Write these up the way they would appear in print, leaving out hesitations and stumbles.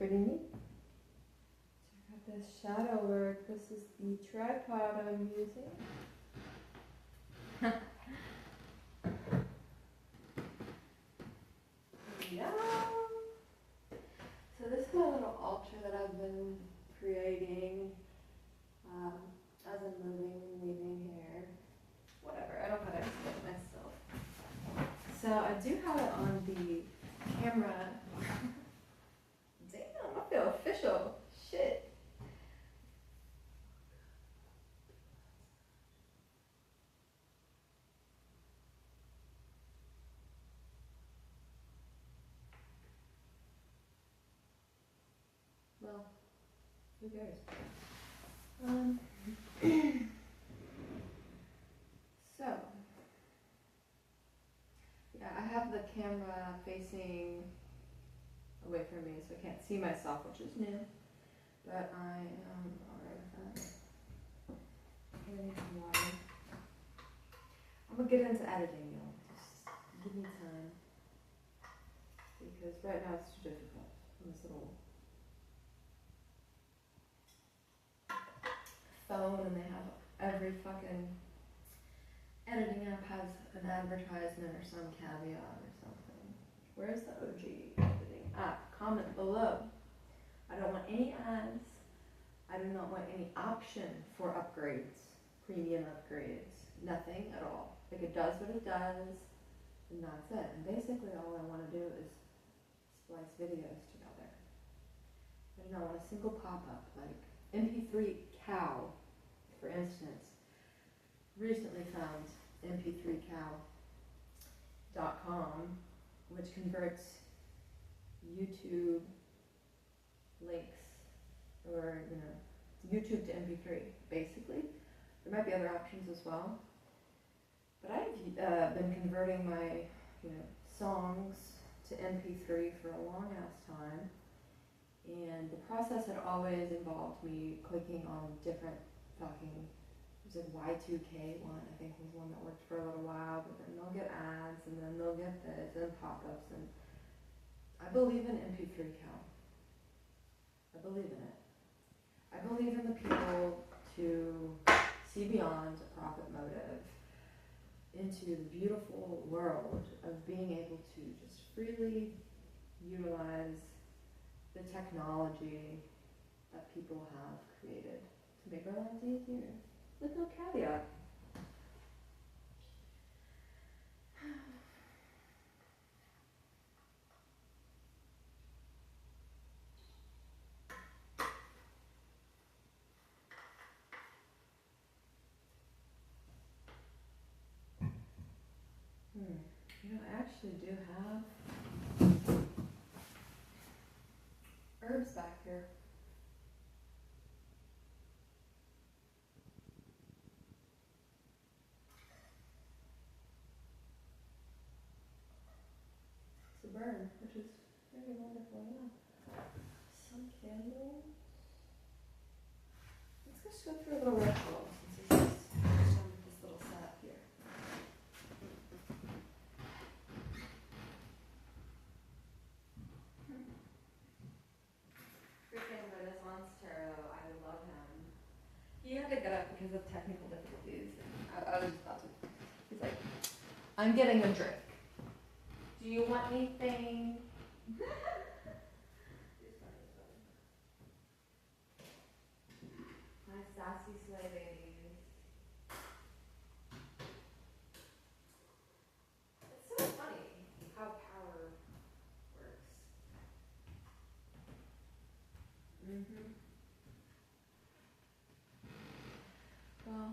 pretty neat. Check out this shadow work. This is the tripod I'm using. Yeah. So this is my little altar that I've been creating as I'm moving and leaving here. Whatever, I don't gotta explain myself. So I do have it on the camera. Damn, I feel official. Shit. Well, who cares? So, yeah, I have the camera facing away from me, so I can't see myself, which is new. But I am alright with that. I'm gonna need some water. I'm gonna get into editing, y'all. Just give me time. Because right now it's too difficult on this little phone, and they have every fucking editing app has an advertisement or some caveat or something. Where's the OG editing app? Comment below. I don't want any ads. I do not want any option for upgrades, premium upgrades, nothing at all. Like, it does what it does, and that's it. And basically all I want to do is splice videos together. I do not want a single pop-up, like MP3 cow, for instance. Recently found mp3cow.com, which converts YouTube links, or YouTube to MP3, basically. There might be other options as well, but I've been converting my songs to MP3 for a long ass time, and the process had always involved me clicking on different fucking, it was like Y2K one, I think, was one that worked for a little while, but then they'll get ads, and then they'll get this, and pop-ups, and I believe in MP3 cow. I believe in it. I believe in the people to see beyond a profit motive into the beautiful world of being able to just freely utilize the technology that people have created to make our lives easier, with no caveat. I actually do have herbs back here. It's a burn, which is very wonderful, yeah. Some candles. Let's just go through a little ritual since this is this little setup here. Freaking Renaissance Tarot, I love him. He had to get up because of technical difficulties. I was about to. He's like, I'm getting a drink. Do you want anything? My sassy slay babies. It's so funny how power works. Well.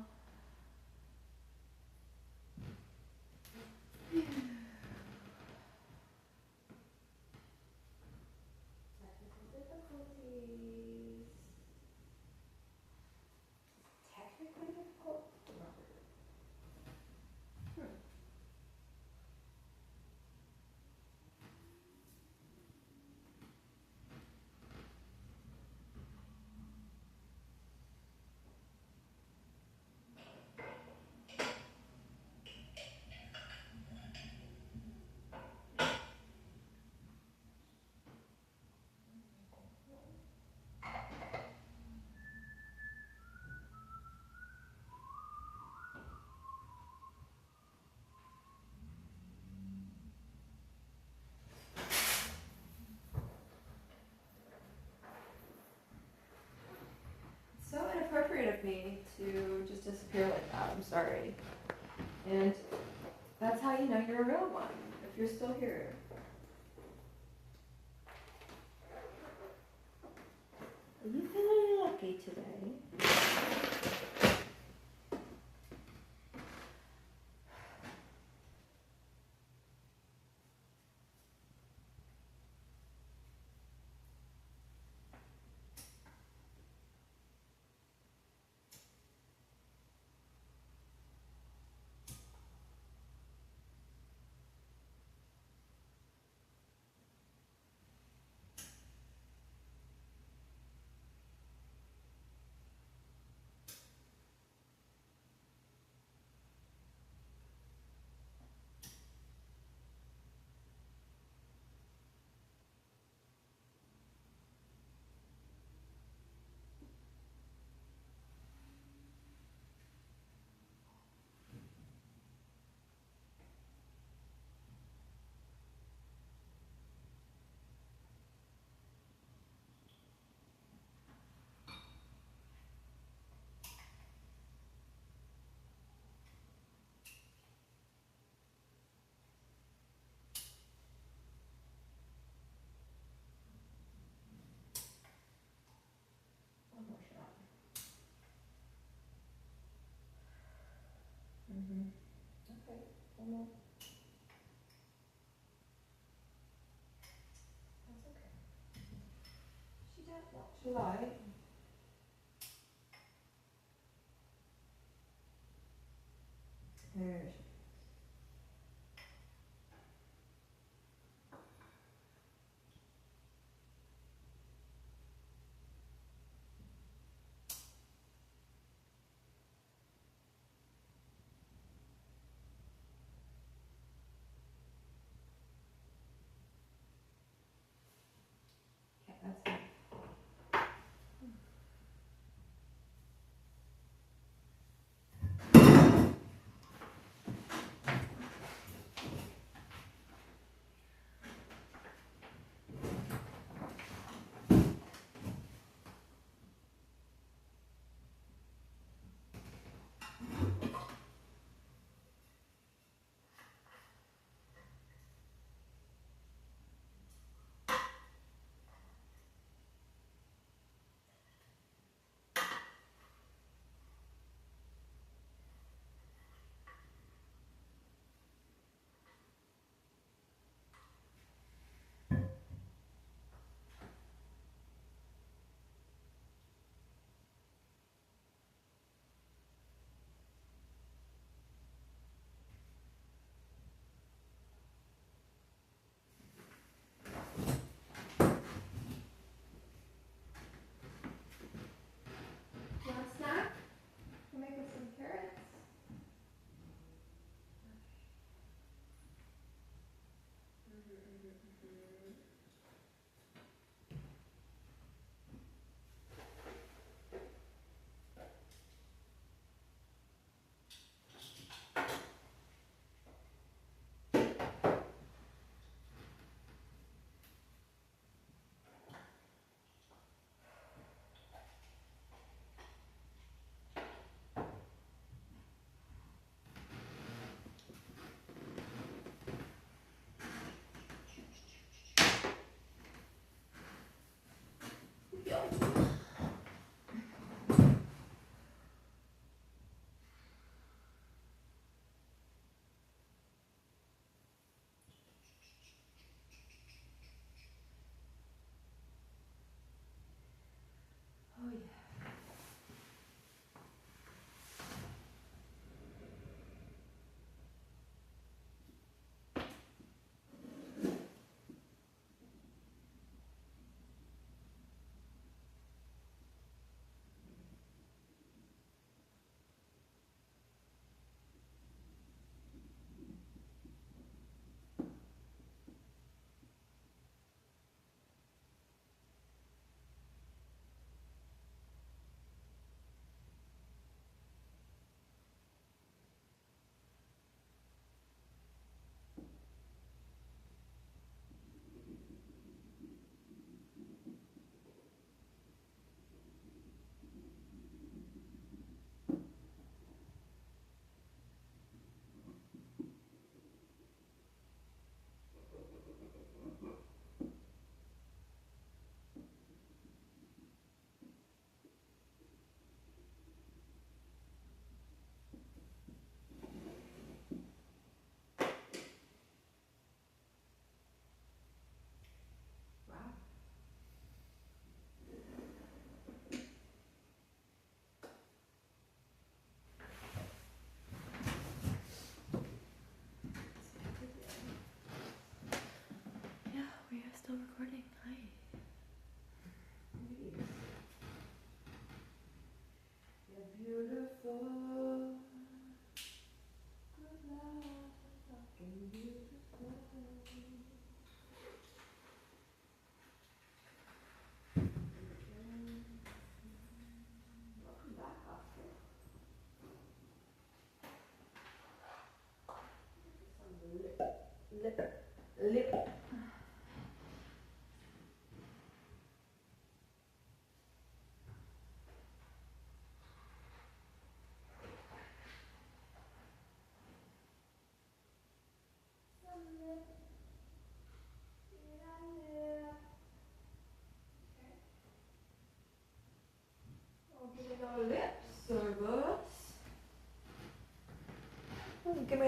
Technical difficulties. one, if you're still here. Are you feeling lucky today? One more shot. Okay, one more. That's okay. She does not too light. There she Okay, that's it.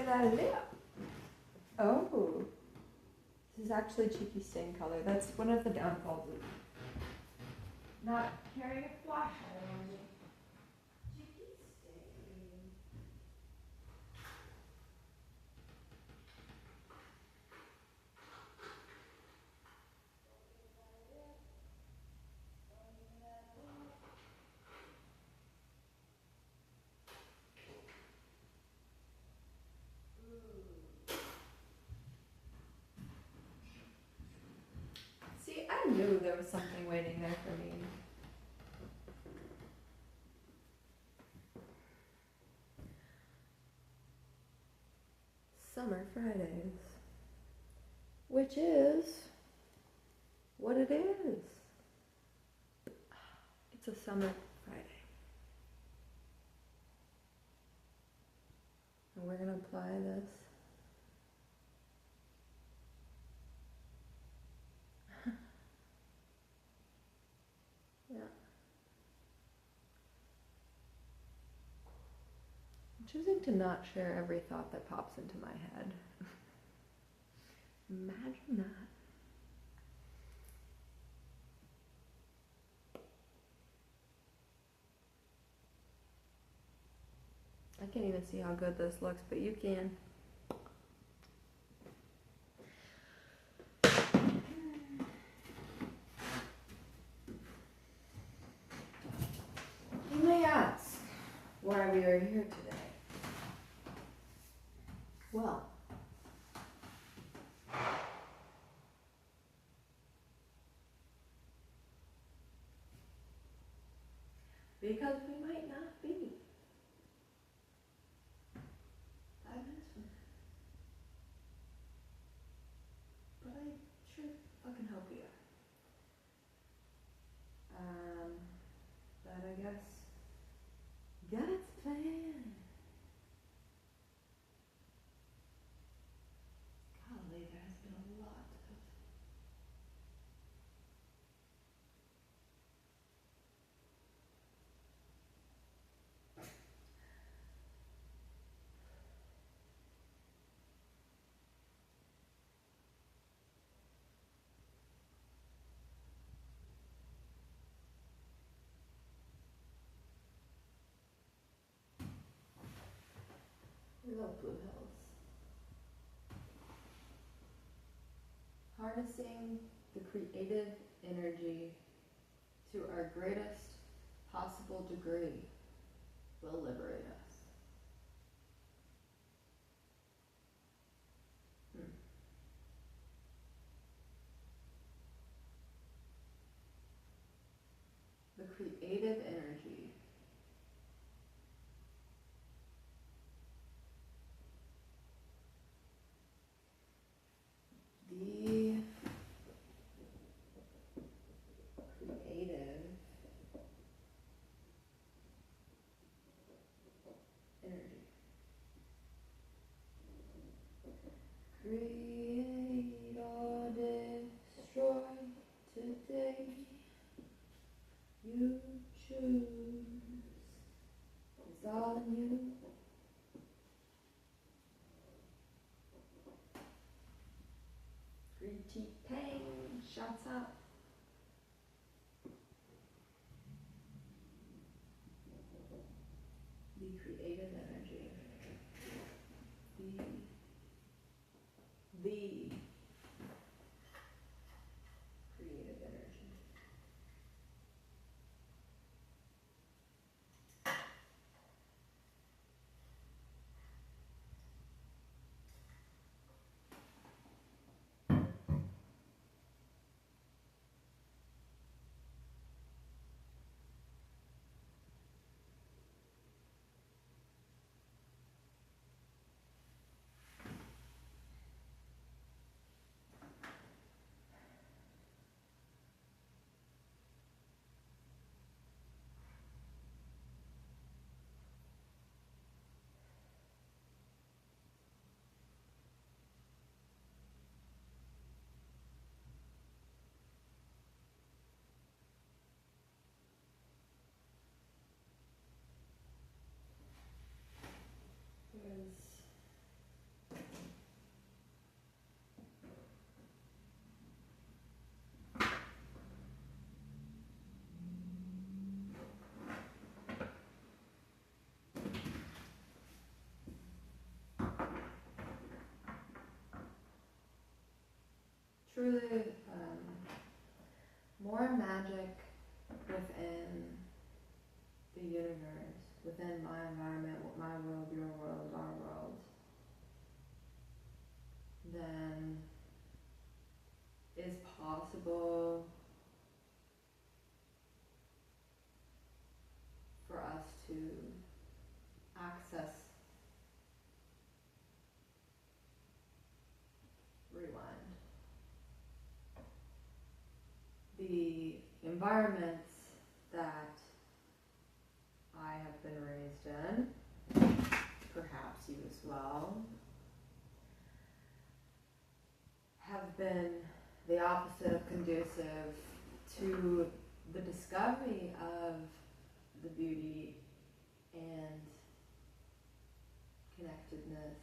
that a lip. Oh. This is actually cheeky stain color. That's one of the downfalls of not carrying a flashlight on me. Cheeky stain. See, I knew there was something waiting there for me. Summer Fridays. Which is what it is. It's a summer Friday. And we're going to apply this. Yeah. I'm choosing to not share every thought that pops into my head. Imagine that. I can't even see how good this looks, but you can. You may ask why we are here today. Well, because we might not be 5 minutes from now. But I sure fucking hope we are. But I guess God's plan. Golly, there has been a lot of we love Blue Hills. Harnessing the creative energy to our greatest possible degree will liberate us. The creative energy. The creative energy. Create or destroy today. You choose. It's all in you. Green tea pang, shots out. The creative energy. The creative energy. truly more magic within the universe, within my environment, my world, your world, our world, than is possible for us to access, rewind. The environments that I have been raised in, perhaps you as well, have been the opposite of conducive to the discovery of the beauty and connectedness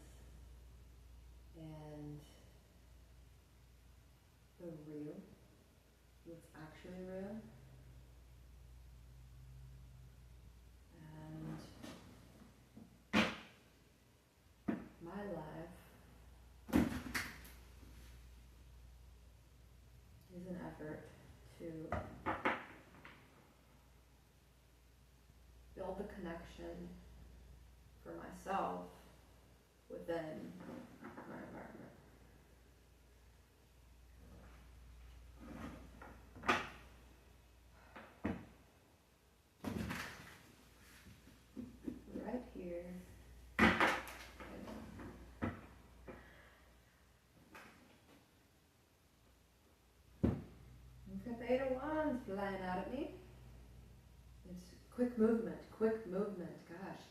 and the real, what's actually real. And my life is an effort to build a connection for myself within my environment. Right here. We've got the Eight of Wands flying out at me. It's quick movement, gosh.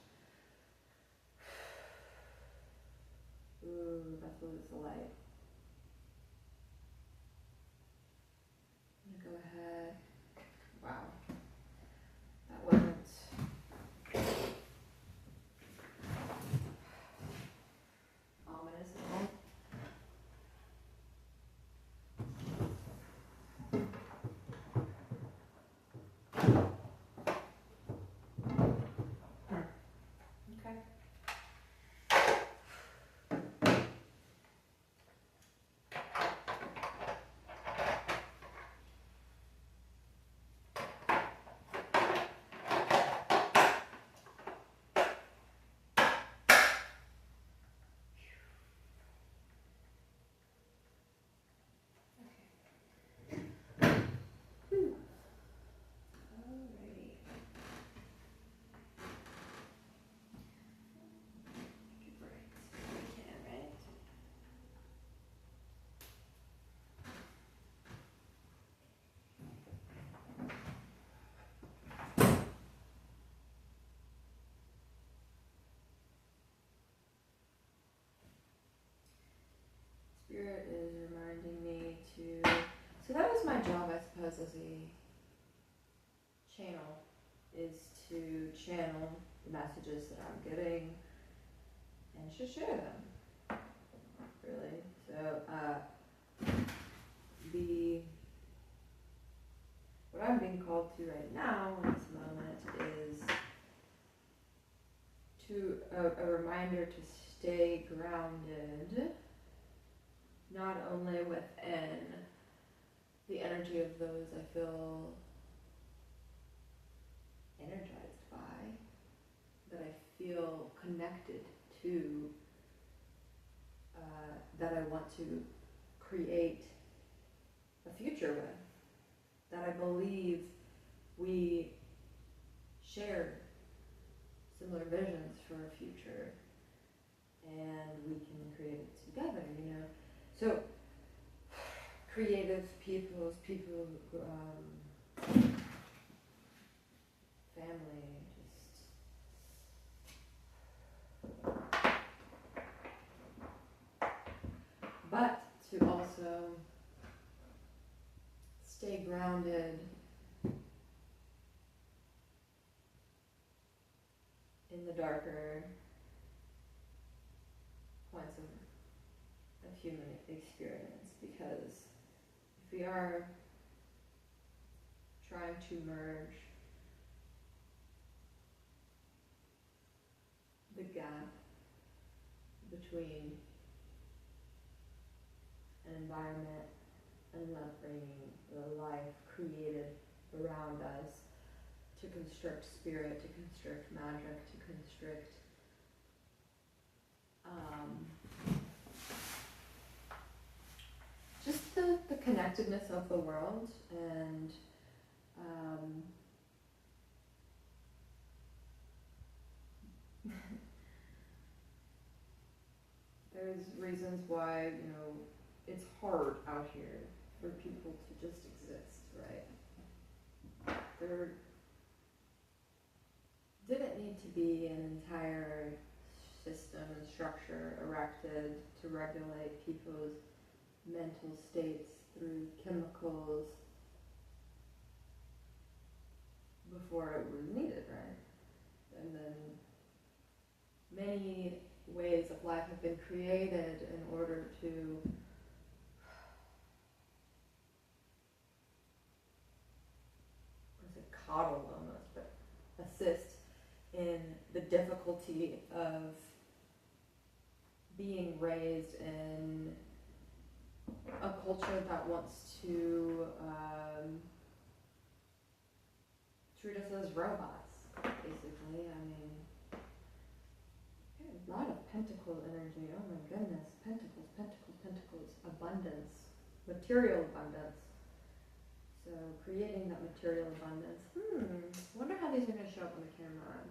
Ooh, that's what it's like. I'm gonna go ahead. Wow. That wasn't ominous at all. Okay. Whew. Alrighty. Take a break if we can, right? Spirit is reminding me to. So that was my job, I suppose, as a channel, is to channel the messages that I'm getting and to share them. Really. So the what I'm being called to right now in this moment is to a reminder to stay grounded, not only within the energy of those I feel energized by, that I feel connected to, that I want to create a future with, that I believe we share similar visions for a future and we can create it together, you know. So creative people, family, just but to also stay grounded in the darker points of human experience, because if we are trying to merge the gap between an environment and not bringing the life created around us to constrict spirit, to constrict magic, to constrict just the connectedness of the world. And there's reasons why, it's hard out here for people to just exist, right? There didn't need to be an entire system and structure erected to regulate people's mental states through chemicals before it was needed, right? And then many ways of life have been created in order to coddle almost, but assist in the difficulty of being raised in a culture that wants to treat us as robots, basically. I mean, a lot of pentacle energy. Oh my goodness, pentacles, pentacles, pentacles, abundance, material abundance. So creating that material abundance. Wonder how these are going to show up on the camera.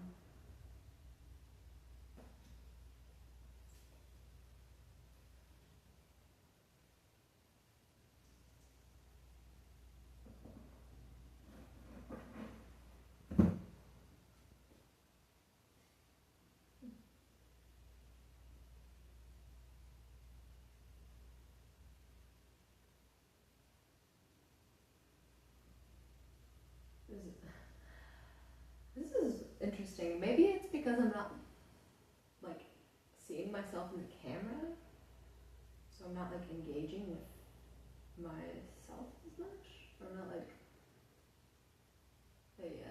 This is interesting. Maybe it's because I'm not like seeing myself in the camera, so I'm not like engaging with myself as much. I'm not like, hey,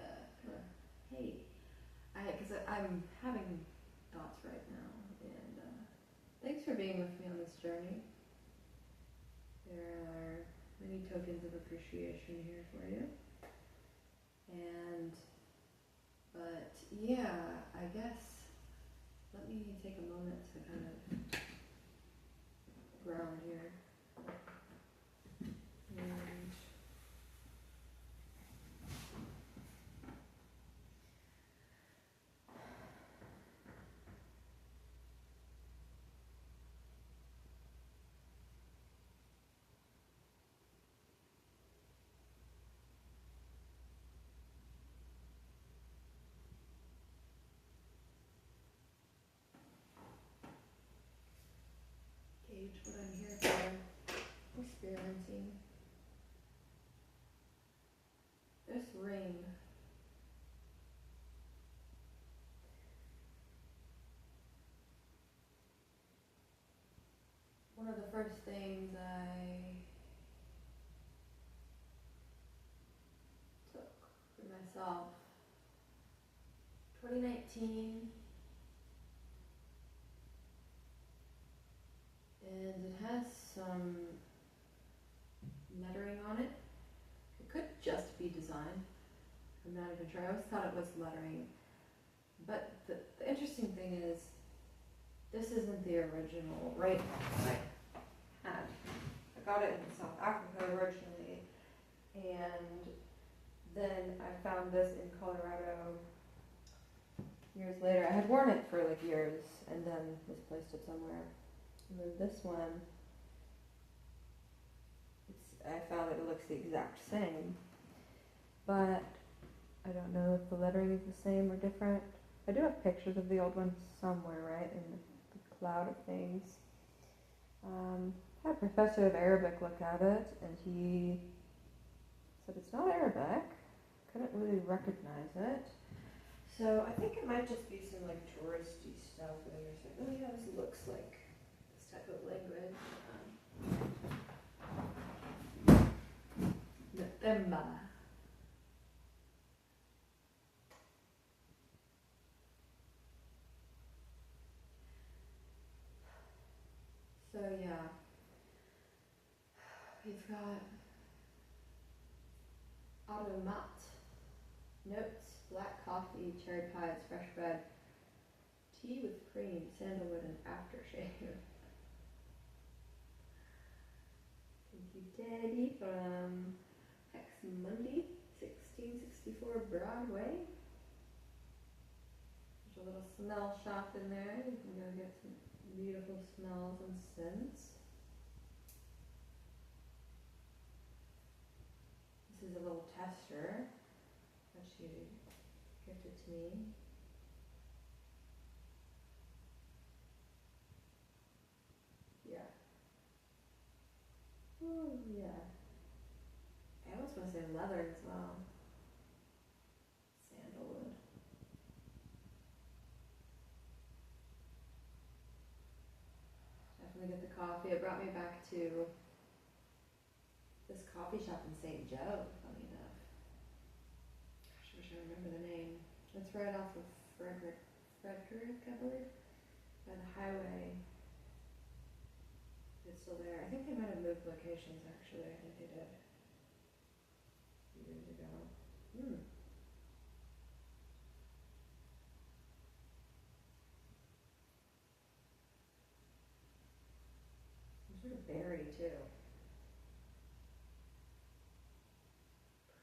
because I'm having thoughts right now, and thanks for being with me on this journey. There are many tokens of appreciation here for you, but yeah, I guess let me take a moment to kind of ground here. And gauge what I'm here for, experiencing. This ring, one of the first things I took for myself, 2019, and it has some lettering on it. It could just be design. I'm not even sure. I always thought it was lettering. But the interesting thing is, this isn't the original, right? I got it in South Africa originally, and then I found this in Colorado years later. I had worn it for like years, and then misplaced it somewhere. And then this one, I found that it looks the exact same, but I don't know if the lettering is the same or different. I do have pictures of the old one somewhere, right, in the cloud of things. I had a professor of Arabic look at it, and he said it's not Arabic. Couldn't really recognize it. So I think it might just be some like touristy stuff where you're saying, oh yeah, this looks like this type of language. November. So yeah, We've got Automat, notes, black coffee, cherry pies, fresh bread, tea with cream, sandalwood, and aftershave. Thank you, Daddy, from Hex Mundi, 1664 Broadway. There's a little smell shop in there. You can go get some beautiful smells and scents. This is a little tester that she gifted to me. Yeah. Oh, yeah. I almost want to say leather as well. Sandalwood. Definitely get the coffee. It brought me back to this coffee shop in St. Joe, funny enough. Gosh, I wish I remember the name. It's right off of Frederick, I believe, by the highway. It's still there. I think they might have moved locations, actually. I think they did. Years ago. Some sort of berry, too.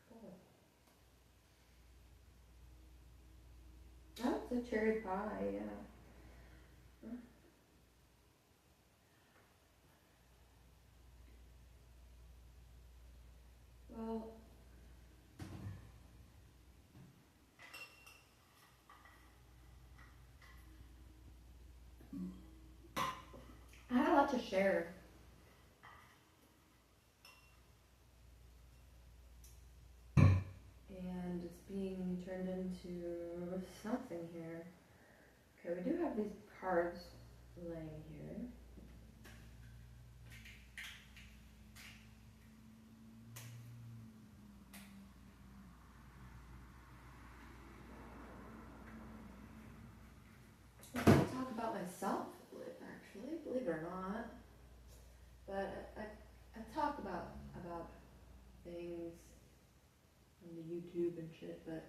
Purple. Oh, it's a cherry pie, yeah. Well, I had a lot to share. And it's being turned into something here. Okay, we do have these cards laying here. I can talk about myself, actually, believe it or not. But I talk about things on the YouTube and shit, but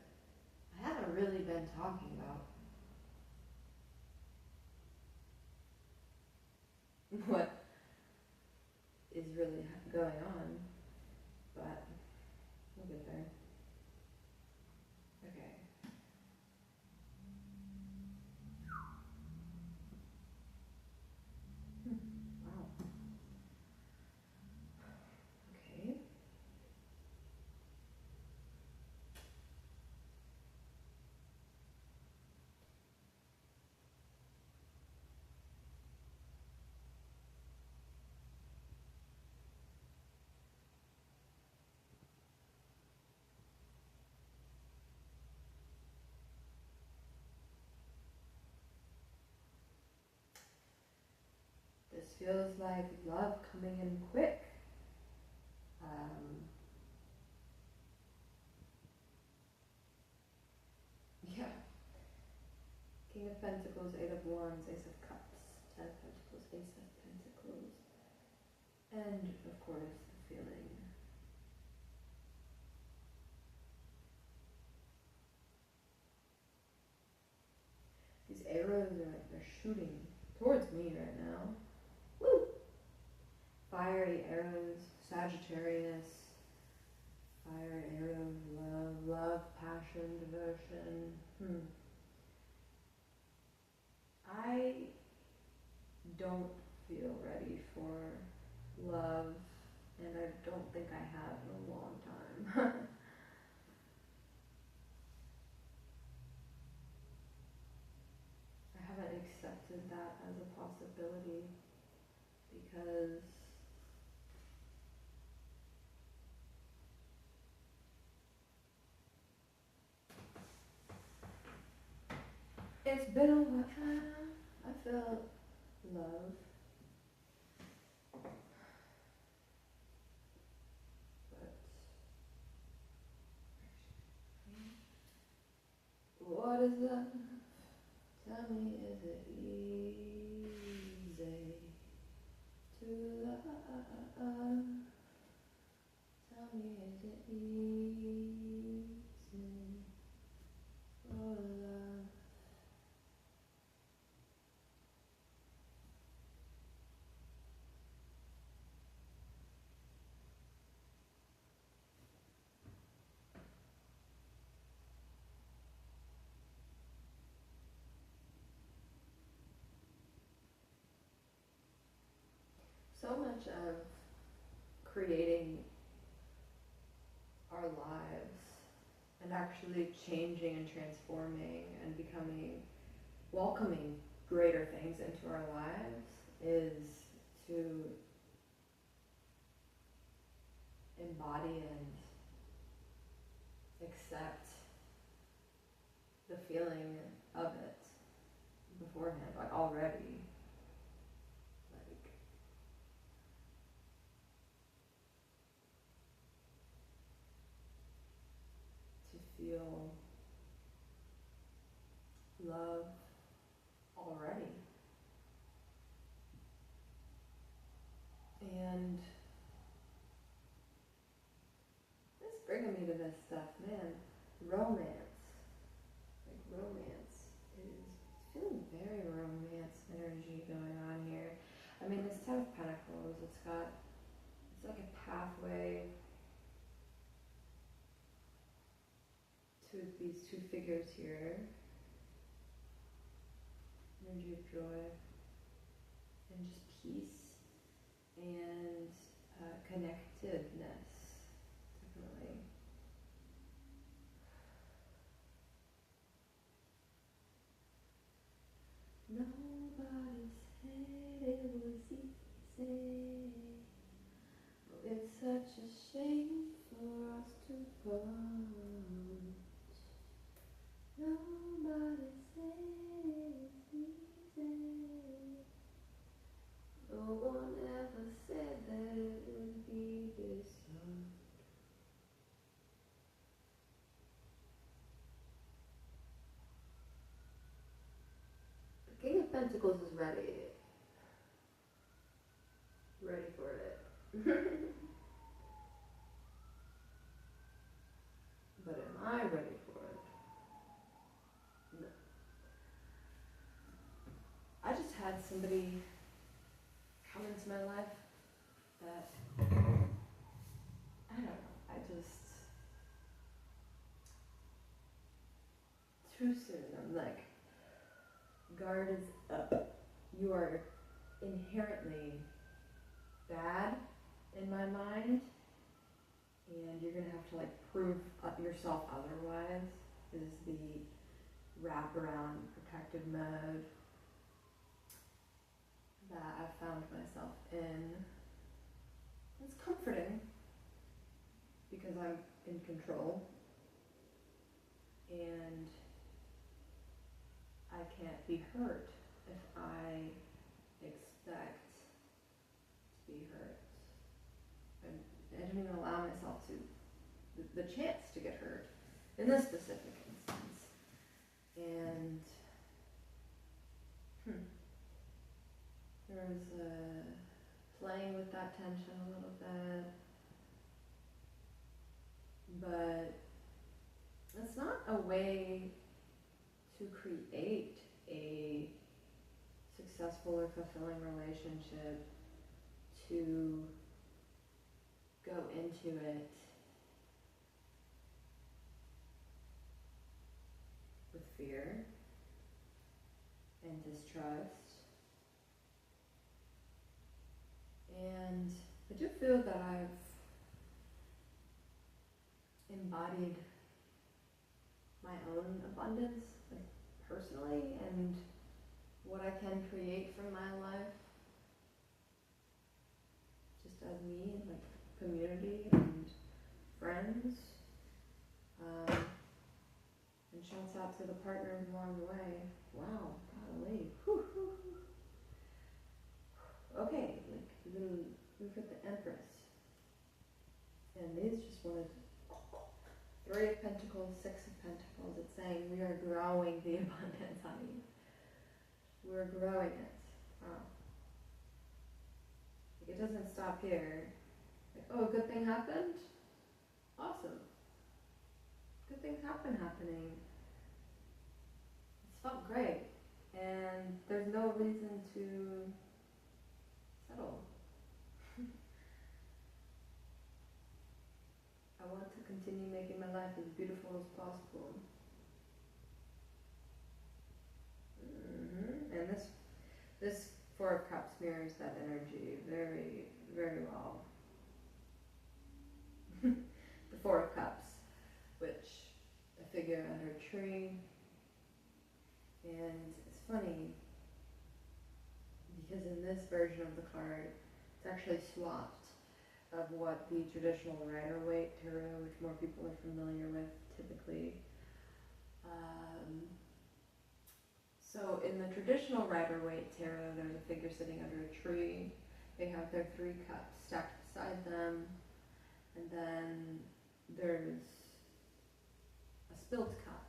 I haven't really been talking about what is really going on. But we'll get there. Okay. Wow. Okay. This feels like love coming in quick. Yeah. King of Pentacles, Eight of Wands, Ace of Cups, Ten of Pentacles, Ace of Pentacles. And, of course, the feeling. These arrows are like they're shooting towards me right now. Woo! Fiery arrows, Sagittarius. Fiery arrows, love, passion, devotion. I don't feel ready for love, and I don't think I have in a long time. I haven't accepted that as a possibility because it's been a while. I felt love. But what is love? Tell me, is it easy to love? is it easy for love? So much of creating our lives and actually changing and transforming and becoming, welcoming greater things into our lives is to embody and accept the feeling of it beforehand, like already. Like, to feel love already. And this bringing me to this stuff, man, romance. Like romance is feeling very romance energy going on here. I mean, this Ten of Pentacles, it's like a pathway to these two figures here. Energy of joy and just peace and connectedness, definitely. Nobody said it was easy. Oh, it's such a shame for us to part. Nobody said it was easy. No one ever said that it would be this hard. The King of Pentacles is ready for it. But am I ready for it? No. I just had somebody come into my life that, I don't know, too soon, I'm like, guard is up. You are inherently bad in my mind, and you're gonna have to like prove yourself otherwise, is the wraparound protective mode that I've found myself in. It's comforting because I'm in control and I can't be hurt if I expect to be hurt. I don't even allow myself to the chance to get hurt in this specific instance. And there was playing with that tension a little bit, but it's not a way to create a successful or fulfilling relationship to go into it with fear and distrust. And I do feel that I've embodied my own abundance, like personally, and what I can create from my life, just as me, and like community and friends. And shouts out to the partners along the way. Wow, golly. Whew, whew, whew. Okay, like look at the Empress. And these just wanted Three of Pentacles, Six of Pentacles. It's saying we are growing the abundance, honey. We're growing it. Wow. Like it doesn't stop here. Like, oh, a good thing happened? awesome. Good things happening. It's felt great. And there's no reason to settle. I want to continue making my life as beautiful as possible. And this Four of Cups mirrors that energy very, very well. The Four of Cups, which a figure under a tree. And it's funny because in this version of the card, it's actually swapped of what the traditional Rider-Waite tarot, which more people are familiar with typically. So in the traditional Rider-Waite tarot, there's a figure sitting under a tree. They have their 3 cups stacked beside them, and then there's a spilt cup.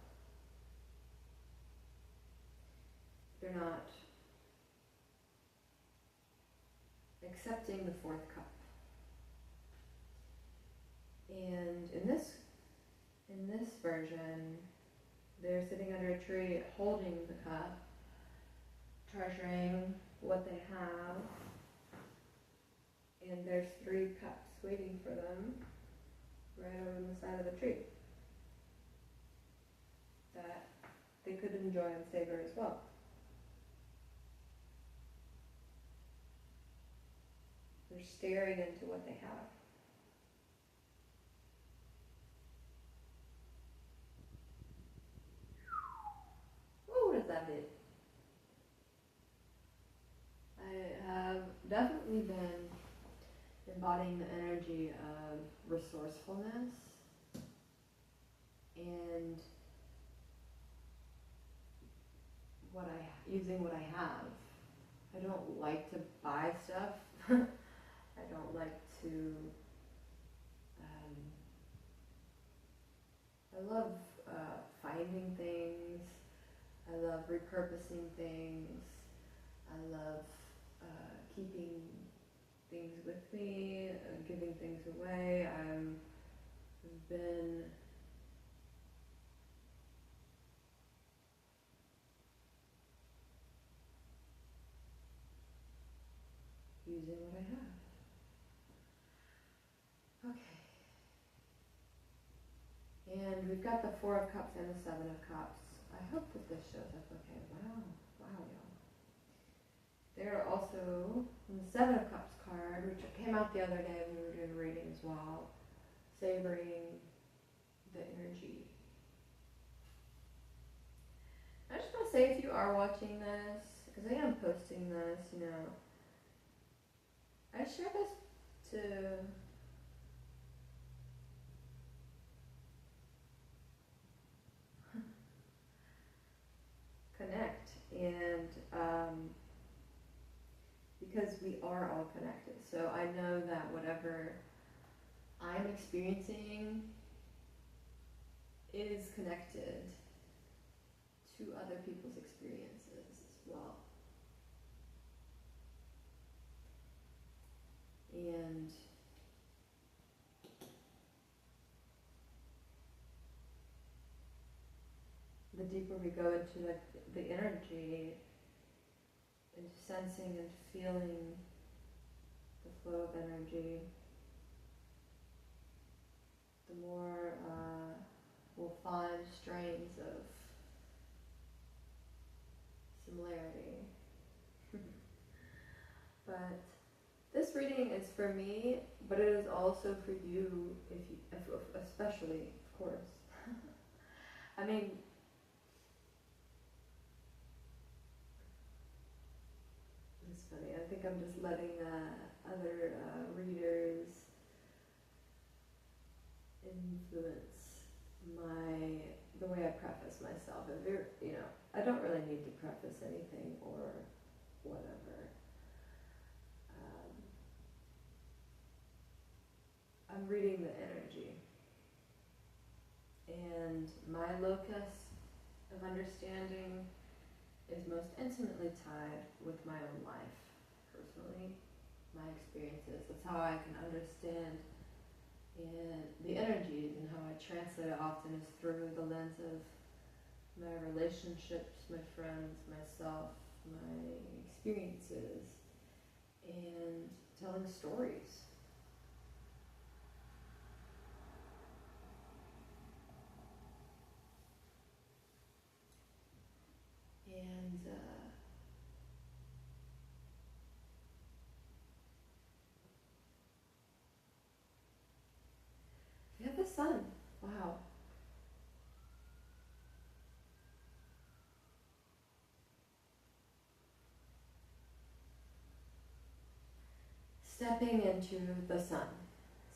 They're not accepting the 4th cup. And in this version, they're sitting under a tree holding the cup, treasuring what they have, and there's 3 cups waiting for them right on the side of the tree that they could enjoy and savor as well. They're staring into what they have. What does that mean? I have definitely been embodying the energy of resourcefulness and using what I have. I don't like to buy stuff. I don't like to. I love finding things. I love repurposing things. I love keeping things with me, giving things away. I've been using what I have. Okay. And we've got the 4 of Cups and the 7 of Cups. I hope that this shows up okay. Wow, y'all. They're also in the 7 of Cups card, which came out the other day when we were doing a reading as well, savoring the energy. I just want to say, if you are watching this, because I am posting this, I share this to connect, and because we are all connected. So I know that whatever I'm experiencing is connected to other people's experiences as well. And the deeper we go into the energy, into sensing and feeling the flow of energy, the more we'll find strains of similarity. But this reading is for me, but it is also for you, especially, of course. I mean, it's funny. I think I'm just letting other readers influence the way I preface myself. I don't really need to preface anything or whatever. I'm reading the energy, and my locus of understanding is most intimately tied with my own life, personally, my experiences. That's how I can understand And the energies and how I translate it often is through the lens of my relationships, my friends, myself, my experiences, and telling stories. And we have the sun. Wow. Stepping into the sun.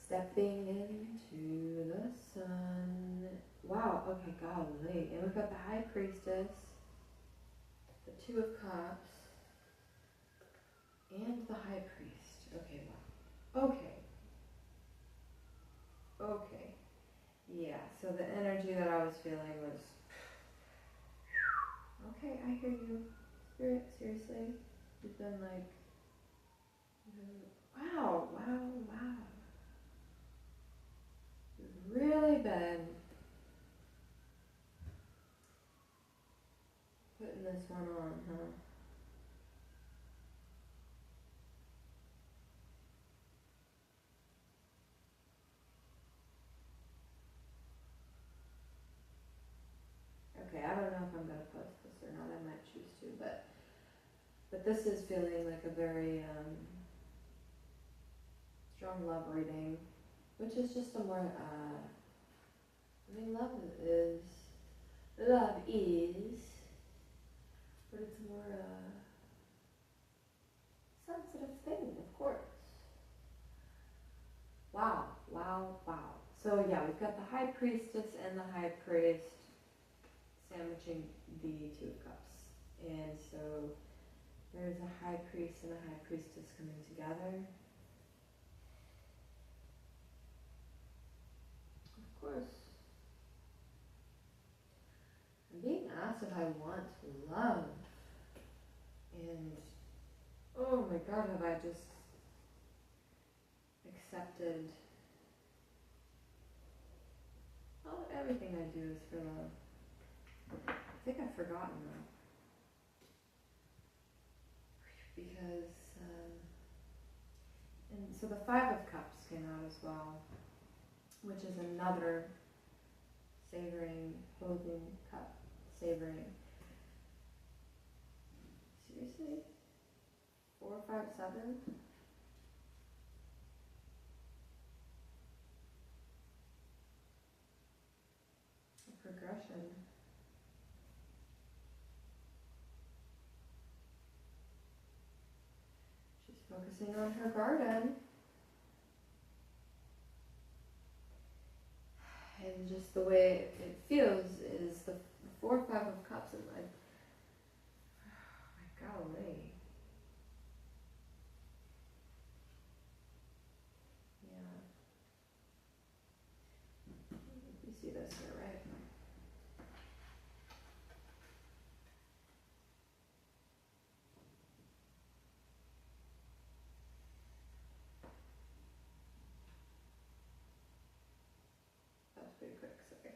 Stepping into the sun. Wow, okay, golly. And we've got the High Priestess, the Two of Cups, and the High Priest. Okay, wow. Okay. Okay. Yeah, so the energy that I was feeling was, okay, I hear you. Spirit, seriously. You've been like, wow, wow, wow. You've really been putting this one on, huh? Okay, I don't know if I'm gonna post this or not. I might choose to, but this is feeling like a very strong love reading, which is just a more I mean love is, but it's more sensitive thing, of course. Wow, wow, wow. So yeah, we've got the High Priestess and the High Priest sandwiching the Two of Cups, and so there's a High Priest and a High Priestess coming together. Of course, I'm being asked if I want love, and oh my God, have I just accepted? Oh, everything I do is for love. I think I've forgotten that because, and so the Five of Cups came out as well, which is another savoring, holding cup, savoring. Seriously? 4, 5, 7? A progression. She's focusing on her garden. And just the way it feels is the 4, 5 of Cups is like, oh my golly. Yeah. You see this here, right? That was pretty quick, sorry.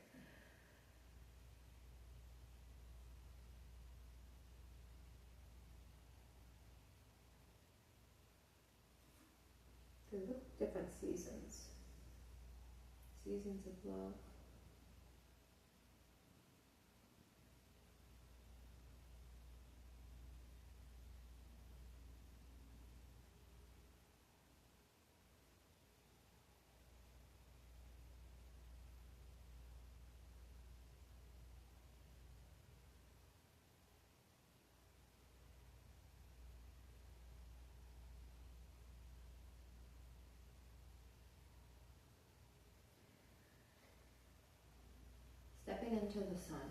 They look different seasons. Seasons of love. Stepping into the sun.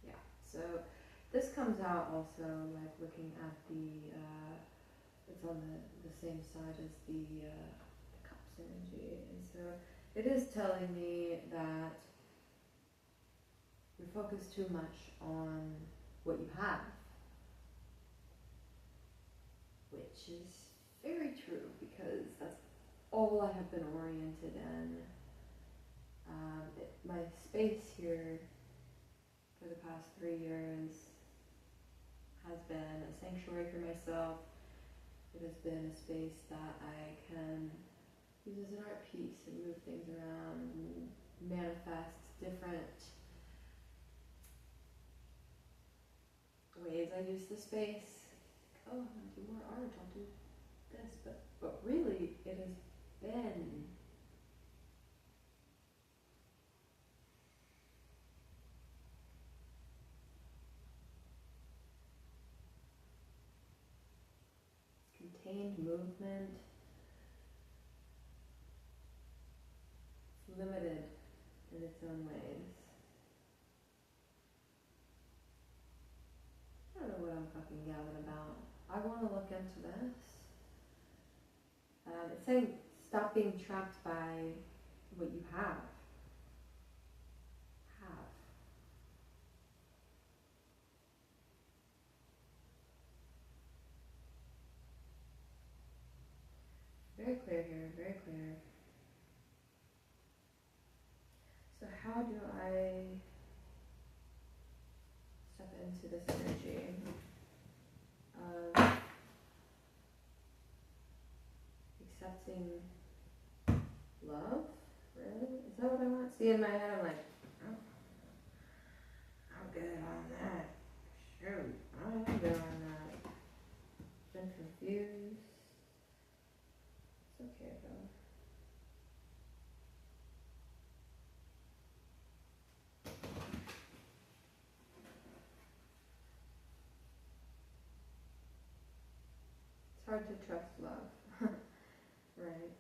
Yeah. So this comes out also like looking at it's on the same side as the cups energy, and so it is telling me that we focus too much on what you have, which is very true because that's all I have been oriented in. My space here for the past 3 years has been a sanctuary for myself. It has been a space that I can use as an art piece and move things around and manifest different ways I use the space. Oh, I'm gonna do more art, I'll do this, but really it has been contained movement, limited in its own ways. I don't know what I'm fucking yapping about. I want to look into this. It's saying stop being trapped by what you have. Have. Very clear here, very clear. So how do I step into this energy of accepting love? Really? Is that what I want? See, in my head I'm like, oh, I'm good on that. Shoot, I am good on that. Been confused. It's okay though. It's hard to trust love. Right.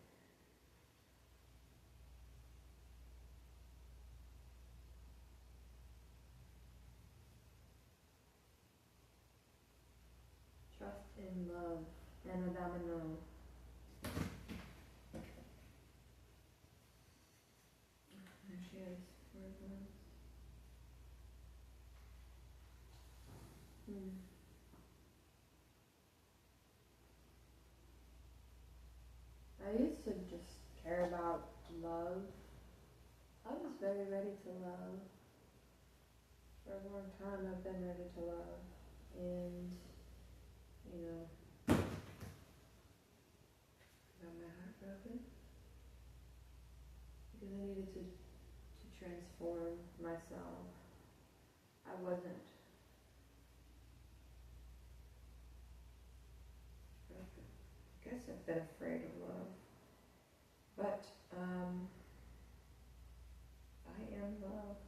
Trust in love. Anadamano. There she is. Where's one? I used to just care about love. I was very ready to love. For a long time I've been ready to love. And, you know, got my heart broken. Because I needed to transform myself. I wasn't. I guess I've been afraid of love. But, I am loved.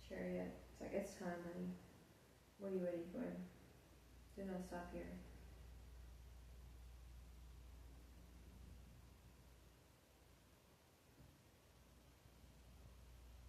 Chariot. It's like, it's time, honey. What are you waiting for? Do not stop here.